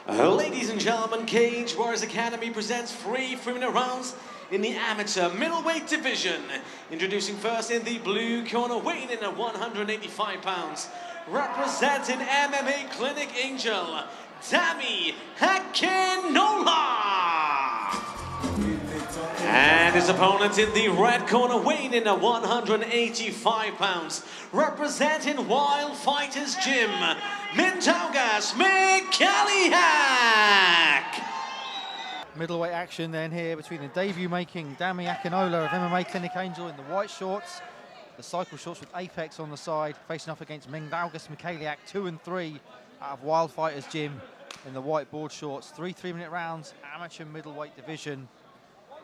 Ladies and gentlemen, Cage Warriors Academy presents 3-minute rounds in the amateur middleweight division. Introducing first in the blue corner, weighing in at 185 pounds, representing MMA Clinic Angel, Akinola. And his opponent in the red corner, weighing in at 185 pounds, representing Wild Fighters Gym, Mikaliak. Middleweight action then here between the debut-making Akinola of MMA Clinic Angel in the white shorts, the cycle shorts with Apex on the side, facing off against Mikaliak, 2 and 3 out of Wild Fighters Gym in the white board shorts. 3-minute rounds, amateur middleweight division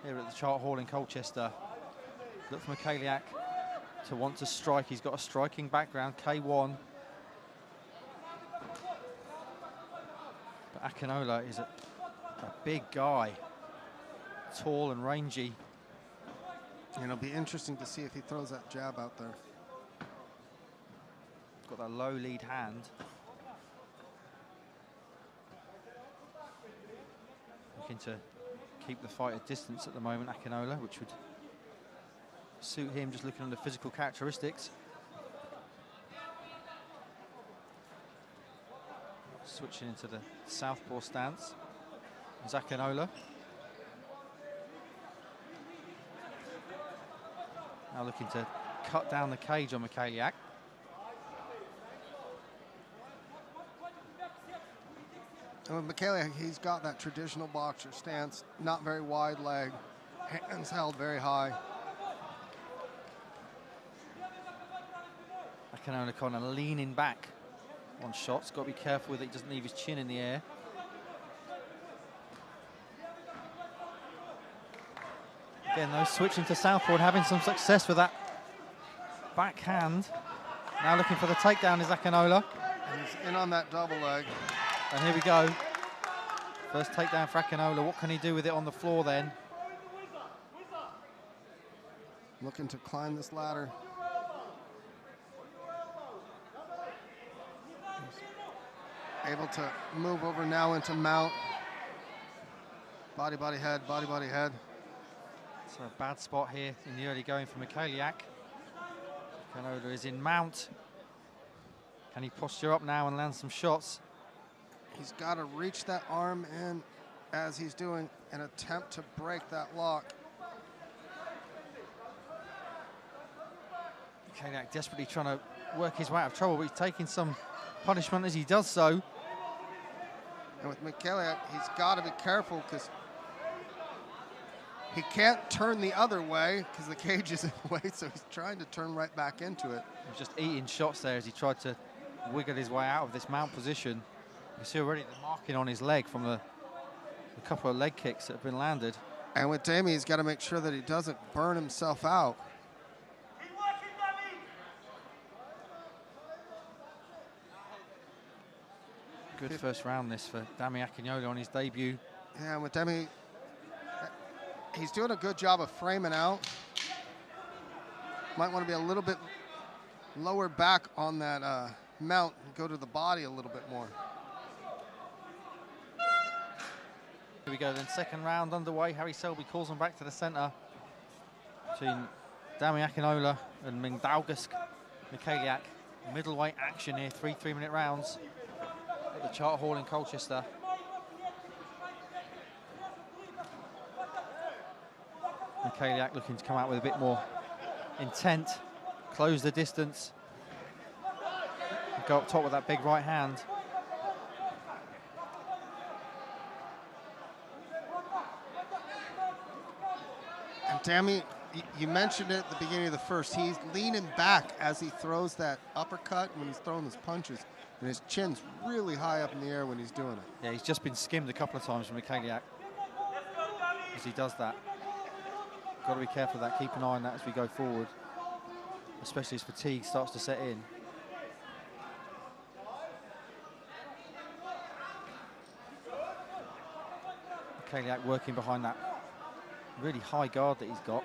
here at the Chart Hall in Colchester. Look for Mikaliak to want to strike. He's got a striking background, K1. But Akinola is a big guy, tall and rangy. And it'll be interesting to see if he throws that jab out there. Got that low lead hand. Looking to keep the fight at distance at the moment, Akinola, which would suit him, just looking at the physical characteristics. Switching into the southpaw stance is Akinola. Now looking to cut down the cage on Mikaliak. And with Mikaliak, he's got that traditional boxer stance, not very wide leg, hands held very high. Akinola kind of leaning back on shots. Got to be careful that he doesn't leave his chin in the air. Again, though, switching to southpaw and having some success with that backhand. Now looking for the takedown is Akinola. And he's in on that double leg. And here we go. First takedown for Akinola. What can he do with it on the floor then? Looking to climb this ladder. He's able to move over now into mount. Body, body, head, body, body, head. So a bad spot here in the early going for Mikaliak. Akinola is in mount. Can he posture up now and land some shots? He's got to reach that arm in as he's doing an attempt to break that lock. Mikaliak desperately trying to work his way out of trouble, but he's taking some punishment as he does so. And with Mikaliak, he's got to be careful because he can't turn the other way because the cage is in the way, so he's trying to turn right back into it. He was just eating shots there as he tried to wiggle his way out of this mount position. You see already the marking on his leg from the couple of leg kicks that have been landed. And with Damien, he's got to make sure that he doesn't burn himself out. Good first round this for Akinola on his debut. Yeah, and with Demi, he's doing a good job of framing out. Might want to be a little bit lower back on that mount and go to the body a little bit more. Here we go then, second round underway. Harry Selby calls him back to the center between Akinola and Mikaliak. Middleweight action here, 3-minute rounds at the Chart Hall in Colchester. Mikaliak looking to come out with a bit more intent, close the distance, and go up top with that big right hand. And Damien, you mentioned it at the beginning of the first, he's leaning back as he throws that uppercut when he's throwing his punches, and his chin's really high up in the air when he's doing it. Yeah, he's just been skimmed a couple of times from Mikaliak as he does that. Got to be careful of that, keep an eye on that as we go forward, especially as fatigue starts to set in. Mikaliak working behind that really high guard that he's got.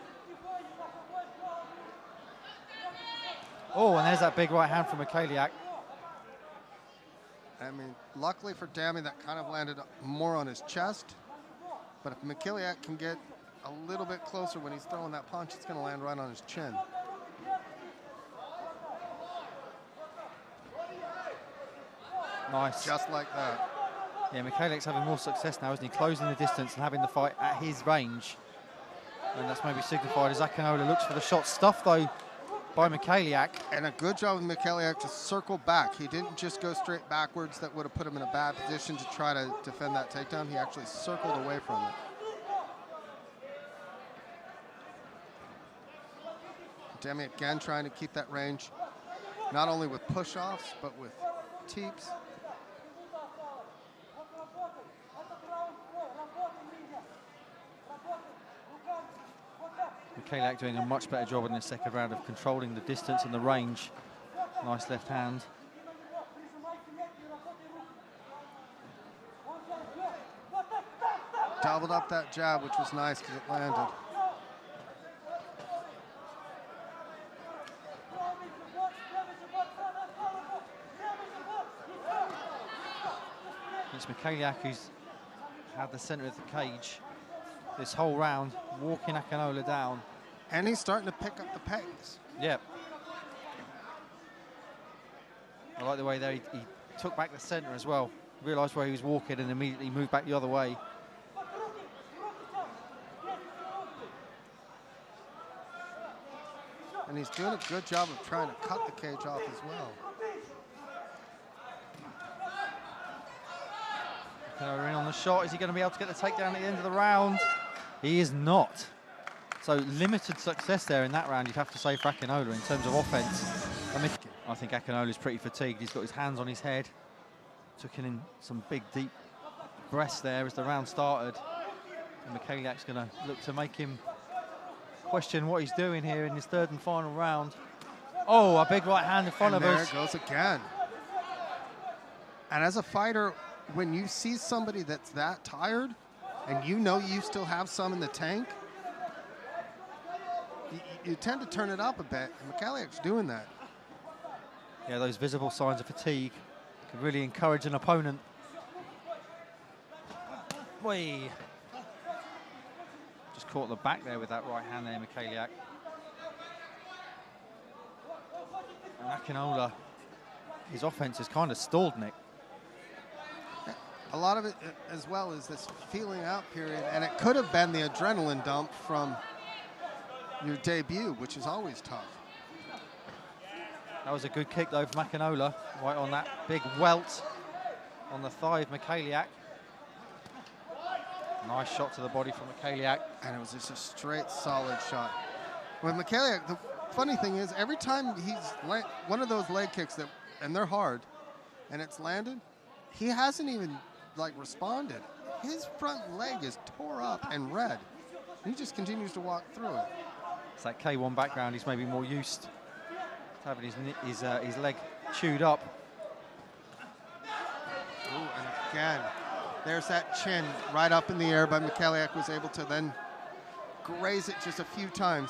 Oh, and there's that big right hand from Mikaliak. I mean, luckily for Dami, that kind of landed more on his chest. But if Mikaliak can get a little bit closer when he's throwing that punch, it's going to land right on his chin. Nice. Just like that. Yeah, Mikaliak's having more success now, isn't he? Closing the distance and having the fight at his range. And that's maybe signified as Akinola looks for the shot. Stuffed, though, by Mikaliak. And a good job with Mikaliak to circle back. He didn't just go straight backwards. That would have put him in a bad position to try to defend that takedown. He actually circled away from it. Dami again trying to keep that range, not only with push-offs, but with teeps. Mikaliak doing a much better job in the second round of controlling the distance and the range. Nice left hand. Doubled up that jab, which was nice because it landed. It's Mikaliak who's had the center of the cage this whole round, walking Akinola down. And he's starting to pick up the pace. Yep. I like the way there he took back the center as well. Realised where he was walking and immediately moved back the other way. And he's doing a good job of trying to cut the cage off as well. Akinola in on the shot. Is he going to be able to get the takedown at the end of the round? He is not. So limited success there in that round, you'd have to say, for Akinola in terms of offense. I think Akinola's pretty fatigued. He's got his hands on his head. Took in some big, deep breaths there as the round started. And Mikaliak's going to look to make him question what he's doing here in his third and final round. Oh, a big right hand in front of us. There it goes again. And as a fighter, when you see somebody that's that tired, and you know you still have some in the tank, you tend to turn it up a bit, and Mikaliak's doing that. Yeah, those visible signs of fatigue can really encourage an opponent. Whee! Just caught the back there with that right hand there, Mikaliak. And Akinola, his offense is kind of stalled, Nick. A lot of it as well is this feeling out period, and it could have been the adrenaline dump from your debut, which is always tough. That was a good kick though from Akinola, right on that big welt on the thigh of Mikaliak. Nice shot to the body from Mikaliak. And it was just a straight, solid shot. With Mikaliak, the funny thing is, every time he's one of those leg kicks that, and they're hard, and it's landed, he hasn't even responded. His front leg is tore up and red. He just continues to walk through it. It's that K1 background. He's maybe more used to having his leg chewed up. Ooh, and again, there's that chin right up in the air, but Mikaliak was able to then graze it just a few times.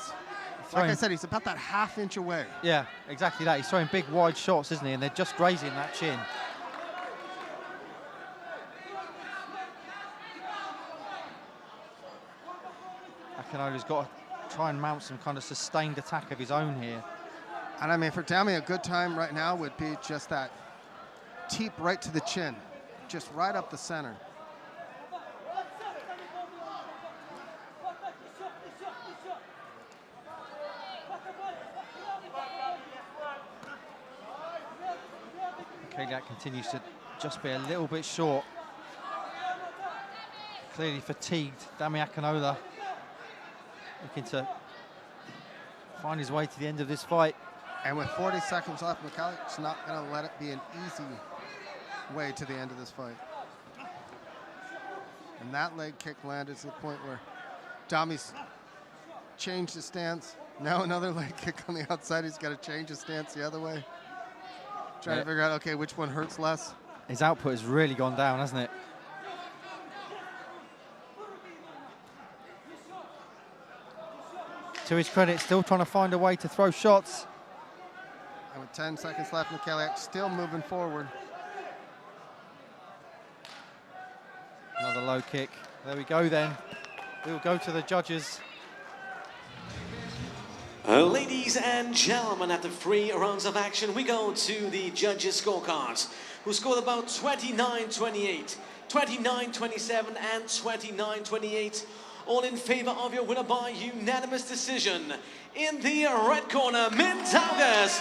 Like I said, he's about that half-inch away. Yeah, exactly that. He's throwing big, wide shots, isn't he? And they're just grazing that chin. Akinola's got to try and mount some kind of sustained attack of his own here. And I mean, for Dami, a good time right now would be just that teep right to the chin, just right up the center. Mikaliak continues to just be a little bit short. Clearly fatigued. Dami Akinola looking to find his way to the end of this fight. And with 40 seconds left, Mikaliak's not going to let it be an easy way to the end of this fight. And that leg kick landed to the point where Dami's changed his stance. Now another leg kick on the outside. He's got to change his stance the other way. Trying to figure out, okay, which one hurts less. His output has really gone down, hasn't it? To his credit, still trying to find a way to throw shots. And with 10 seconds left, Mikaliak still moving forward. Another low kick. There we go then. We'll go to the judges. Ladies and gentlemen, after 3 rounds of action, we go to the judges' scorecards, who scored about 29-28, 29-27, and 29-28, all in favor of your winner by unanimous decision. In the red corner, Mikaliak.